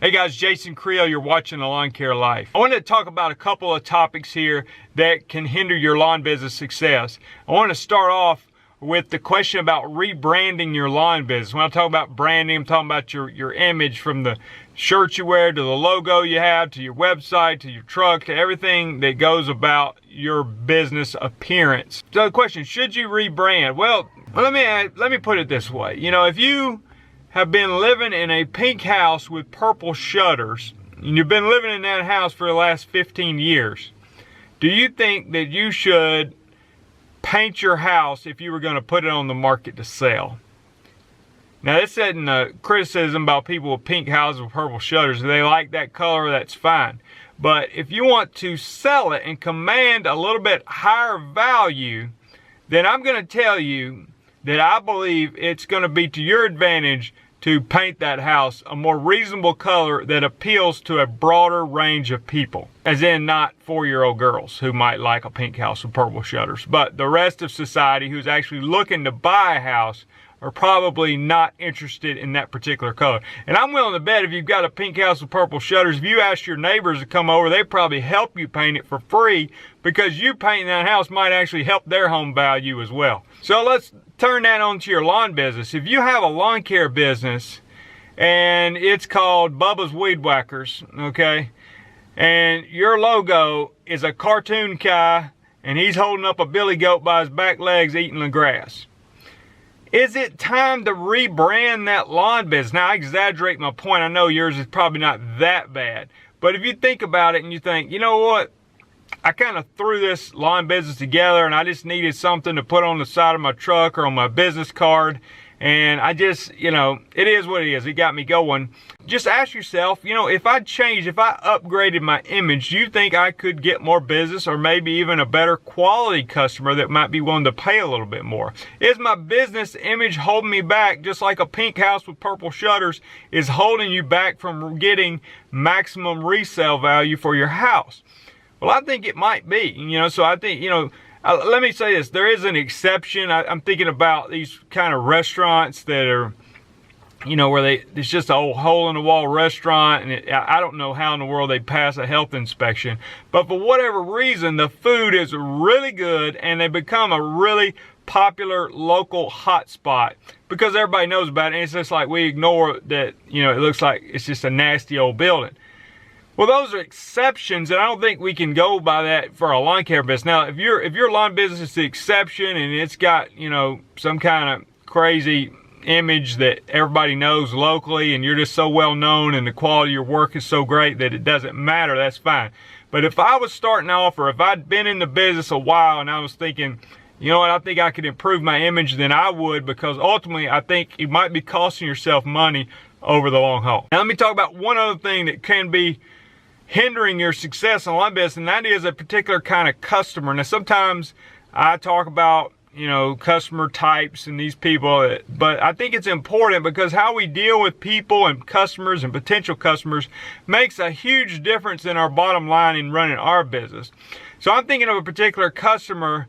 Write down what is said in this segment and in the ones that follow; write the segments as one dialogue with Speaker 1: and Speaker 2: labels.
Speaker 1: Hey guys, Jason Creel, you're watching The Lawn Care Life. I wanted to talk about a couple of topics here that can hinder your lawn business success. I want to start off with the question about rebranding your lawn business. When I talk about branding, I'm talking about your image, from the shirt you wear to the logo you have to your website to your truck to everything that goes about your business appearance. So the question, should you rebrand? Well, let me put it this way. You know, if you have been living in a pink house with purple shutters, and you've been living in that house for the last 15 years, do you think that you should paint your house if you were going to put it on the market to sell? Now, this isn't a criticism about people with pink houses with purple shutters. If they like that color, that's fine. But if you want to sell it and command a little bit higher value, then I'm going to tell you that I believe it's going to be to your advantage to paint that house a more reasonable color that appeals to a broader range of people. As in, not 4-year-old girls who might like a pink house with purple shutters, but the rest of society who's actually looking to buy a house are probably not interested in that particular color. And I'm willing to bet if you've got a pink house with purple shutters, if you ask your neighbors to come over, they probably help you paint it for free, because you painting that house might actually help their home value as well. So let's turn that on to your lawn business. If you have a lawn care business and it's called Bubba's Weed Whackers, okay, and your logo is a cartoon guy and he's holding up a billy goat by his back legs eating the grass, is it time to rebrand that lawn business? Now, I exaggerate my point. I know yours is probably not that bad. But if you think about it and you think, you know what? I kind of threw this lawn business together and I just needed something to put on the side of my truck or on my business card. And I just, you know, it is what it is. It got me going. Just ask yourself, you know, if I upgraded my image, do you think I could get more business or maybe even a better quality customer that might be willing to pay a little bit more? Is my business image holding me back, just like a pink house with purple shutters is holding you back from getting maximum resale value for your house? Well, I think it might be, you know, so I think, you know, let me say this, there is an exception. I'm thinking about these kind of restaurants that are, you know, where it's just a old hole-in-the-wall restaurant, and I don't know how in the world they pass a health inspection. But for whatever reason, the food is really good, and they become a really popular local hot spot because everybody knows about it, and it's just like we ignore that, you know, it looks like it's just a nasty old building. Well, those are exceptions, and I don't think we can go by that for a lawn care business. Now, if your lawn business is the exception and it's got, you know, some kind of crazy image that everybody knows locally and you're just so well known and the quality of your work is so great that it doesn't matter, that's fine. But if I was starting off, or if I'd been in the business a while and I was thinking, you know what, I think I could improve my image, then I would, because ultimately I think you might be costing yourself money over the long haul. Now, let me talk about one other thing that can be hindering your success in lawn business, and that is a particular kind of customer. Now, sometimes I talk about, you know, customer types and these people, but I think it's important because how we deal with people and customers and potential customers makes a huge difference in our bottom line in running our business. So I'm thinking of a particular customer,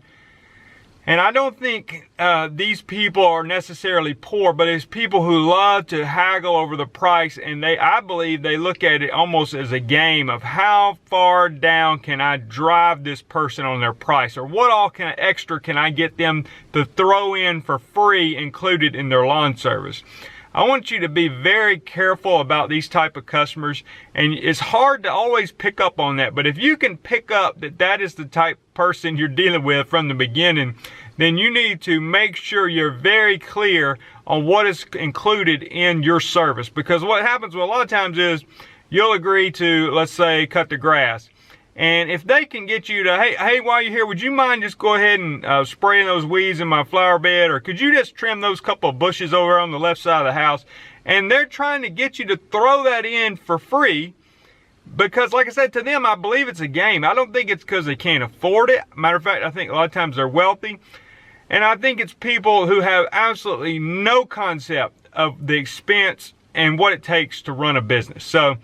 Speaker 1: and I don't think these people are necessarily poor, but it's people who love to haggle over the price, and I believe they look at it almost as a game of how far down can I drive this person on their price, or what all extra can I get them to throw in for free included in their lawn service. I want you to be very careful about these type of customers, and it's hard to always pick up on that, but if you can pick up that is the type person you're dealing with from the beginning, then you need to make sure you're very clear on what is included in your service. Because what happens a lot of times is you'll agree to, let's say, cut the grass. And if they can get you to, hey, while you're here, would you mind just go ahead and spraying those weeds in my flower bed? Or could you just trim those couple of bushes over on the left side of the house? And they're trying to get you to throw that in for free. Because, like I said, to them, I believe it's a game. I don't think it's because they can't afford it. Matter of fact, I think a lot of times they're wealthy. And I think it's people who have absolutely no concept of the expense and what it takes to run a business. So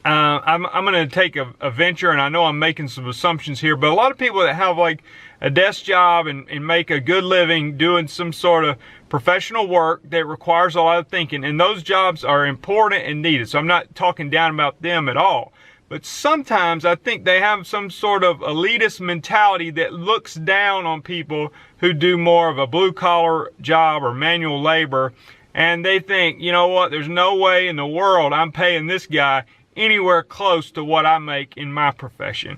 Speaker 1: I'm going to take a venture, and I know I'm making some assumptions here, but a lot of people that have like a desk job and make a good living doing some sort of professional work that requires a lot of thinking, and those jobs are important and needed. So I'm not talking down about them at all. But sometimes I think they have some sort of elitist mentality that looks down on people who do more of a blue-collar job or manual labor. And they think, you know what, there's no way in the world I'm paying this guy anywhere close to what I make in my profession.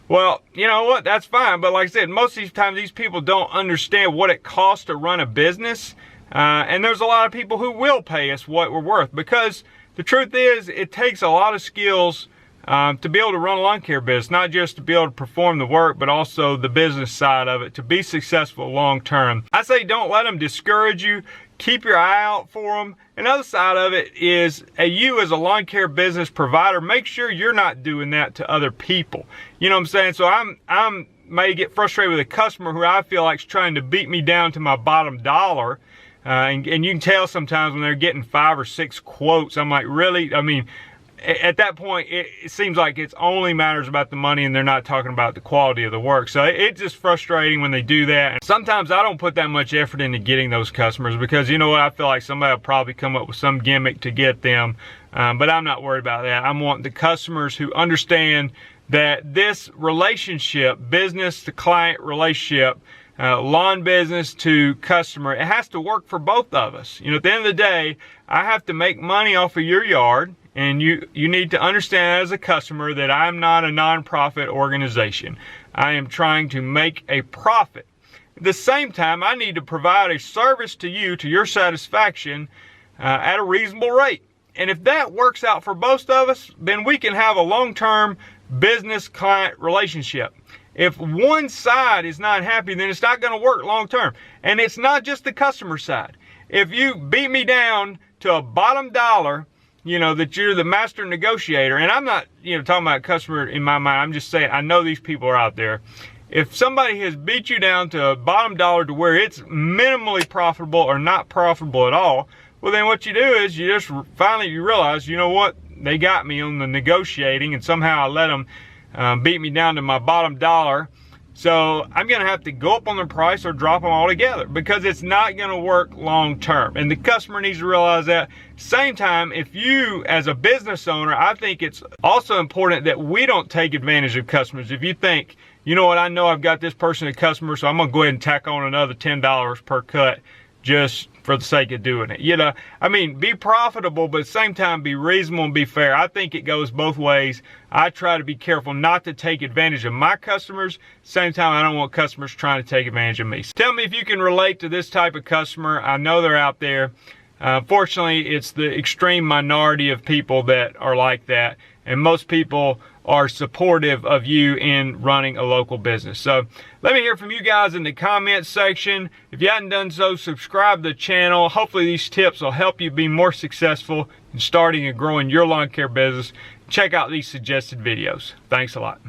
Speaker 1: Well, you know what, that's fine. But like I said, most of these times these people don't understand what it costs to run a business. And there's a lot of people who will pay us what we're worth, because the truth is it takes a lot of skills to be able to run a lawn care business, not just to be able to perform the work, but also the business side of it to be successful long term. I say don't let them discourage you. Keep your eye out for them. Another side of it is you as a lawn care business provider, make sure you're not doing that to other people. You know what I'm saying? So I'm may get frustrated with a customer who I feel like is trying to beat me down to my bottom dollar. And you can tell sometimes when they're getting 5 or 6 quotes, I'm like, really? I mean, at that point, it seems like it's only matters about the money and they're not talking about the quality of the work. So it's just frustrating when they do that. And sometimes I don't put that much effort into getting those customers because, you know what, I feel like somebody will probably come up with some gimmick to get them. But I'm not worried about that. I'm wanting the customers who understand that this relationship, business to client relationship, lawn business to customer, it has to work for both of us. You know, at the end of the day, I have to make money off of your yard. And you need to understand as a customer that I'm not a nonprofit organization. I am trying to make a profit. At the same time, I need to provide a service to you, to your satisfaction, at a reasonable rate. And if that works out for both of us, then we can have a long-term business-client relationship. If one side is not happy, then it's not going to work long-term. And it's not just the customer side. If you beat me down to a bottom dollar, you know, that you're the master negotiator, and I'm not, you know, talking about customer in my mind, I'm just saying I know these people are out there. If somebody has beat you down to a bottom dollar to where it's minimally profitable or not profitable at all, well then what you do is you just finally you realize, you know what, they got me on the negotiating and somehow I let them beat me down to my bottom dollar. So I'm going to have to go up on the price or drop them altogether because it's not going to work long term. And the customer needs to realize that. Same time, if you as a business owner, I think it's also important that we don't take advantage of customers. If you think, you know what, I know I've got this person a customer, so I'm going to go ahead and tack on another $10 per cut just for the sake of doing it. You know, I mean, be profitable, but at the same time, be reasonable and be fair. I think it goes both ways. I try to be careful not to take advantage of my customers. Same time, I don't want customers trying to take advantage of me. So tell me if you can relate to this type of customer. I know they're out there. Fortunately, it's the extreme minority of people that are like that. And most people are supportive of you in running a local business. So let me hear from you guys in the comments section. If you haven't done so, subscribe to the channel. Hopefully these tips will help you be more successful in starting and growing your lawn care business. Check out these suggested videos. Thanks a lot.